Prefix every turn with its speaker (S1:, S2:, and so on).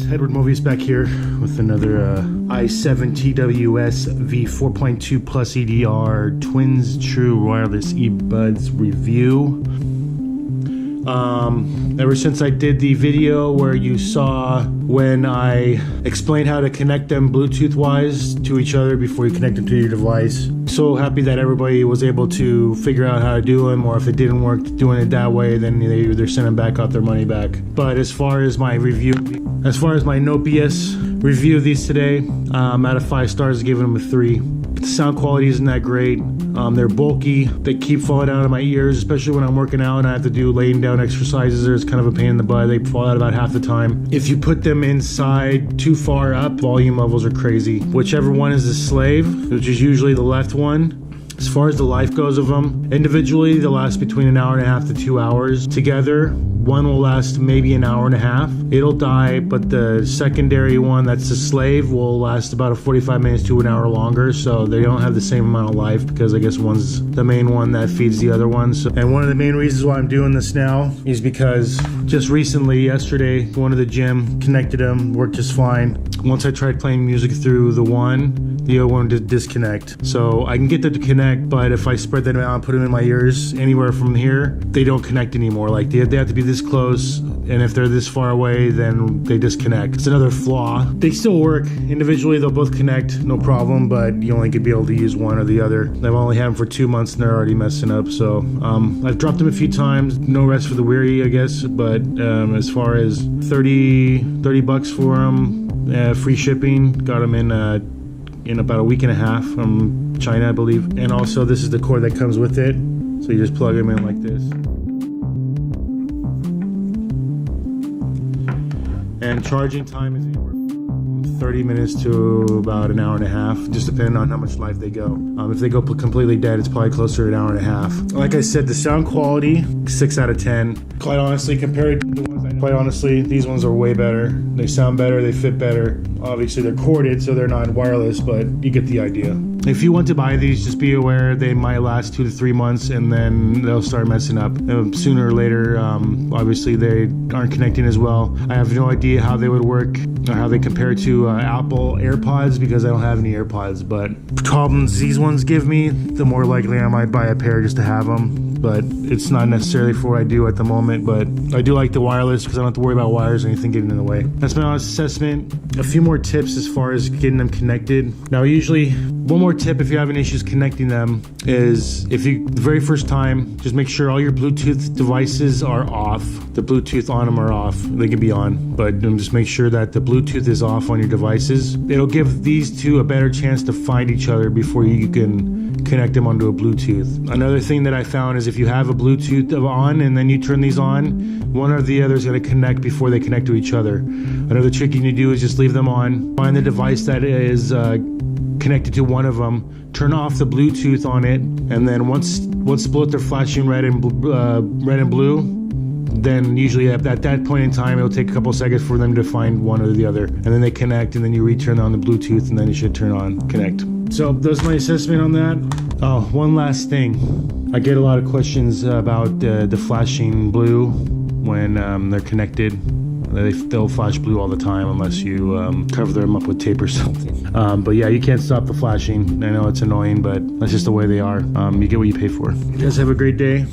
S1: Edward Movies back here with another i7 TWS V4.2+EDR Twins True Wireless Earbuds review. Ever since I did the video where you saw when I explained how to connect them Bluetooth wise to each other before you connect them to your device, so happy that everybody was able to figure out how to do them, or if it didn't work doing it that way, then they either send them back, got their money back. But as far as my review, as far as my no BS review of these today, out of 5 stars, giving them a 3. The sound quality isn't that great. They're bulky. They keep falling out of my ears, especially when I'm working out and I have to do laying down exercises. It's kind of a pain in the butt. They fall out about half the time. If you put them inside too far up, volume levels are crazy. Whichever one is the slave, which is usually the left one. As far as the life goes of them, individually they'll last between 1.5 hours to 2 hours. Together, one will last maybe 1.5 hours. It'll die, but the secondary one, that's the slave, will last about 45 minutes to an hour longer. So they don't have the same amount of life, because I guess one's the main one that feeds the other one. So, and one of the main reasons why I'm doing this now is because just recently, yesterday, going to the gym, connected them, worked just fine. Once I tried playing music through the other one did disconnect. So I can get them to connect, but if I spread them out and put them in my ears anywhere from here, they don't connect anymore. Like they have to be this close, and if they're this far away, then they disconnect. It's another flaw. They still work individually, they'll both connect, no problem, but you only could be able to use one or the other. I've only had them for 2 months and they're already messing up. So I've dropped them a few times, no rest for the weary, I guess. But as far as 30 bucks for them, free shipping, got them in about 1.5 weeks from China, I believe. And also this is the cord that comes with it. So you just plug them in like this. And charging time is anywhere from 30 minutes to about 1.5 hours, just depending on how much life they go. If they go completely dead, it's probably closer to 1.5 hours. Like I said, the sound quality, 6 out of 10. Quite honestly, compared to the ones these ones are way better. They sound better, they fit better. Obviously they're corded, so they're not wireless, but you get the idea. If you want to buy these, just be aware they might last 2 to 3 months and then they'll start messing up. Sooner or later, obviously they aren't connecting as well. I have no idea how they would work or how they compare to Apple AirPods, because I don't have any AirPods, but problems these ones give me, the more likely I might buy a pair just to have them. But it's not necessarily for what I do at the moment, but I do like the wireless because I don't have to worry about wires or anything getting in the way. That's my honest assessment. A few more tips as far as getting them connected. Now usually, one more tip if you're having issues connecting them is, if you, the very first time, just make sure all your Bluetooth devices are off. The Bluetooth on them are off. They can be on, but just make sure that the Bluetooth is off on your devices. It'll give these two a better chance to find each other before you can connect them onto a Bluetooth. Another thing that I found is if you have a Bluetooth on and then you turn these on, one or the other is going to connect before they connect to each other. Another trick you can do is just leave them on, find the device that is connected to one of them, turn off the Bluetooth on it, and then once both are flashing red and blue, then usually at that point in time, it'll take a couple seconds for them to find one or the other, and then they connect, and then you return on the Bluetooth, and then it should turn on, connect. So that's my assessment on that. Oh, one last thing. I get a lot of questions about the flashing blue when they're connected. They'll flash blue all the time unless you cover them up with tape or something. But yeah, you can't stop the flashing. I know it's annoying, but that's just the way they are. You get what you pay for. You guys have a great day.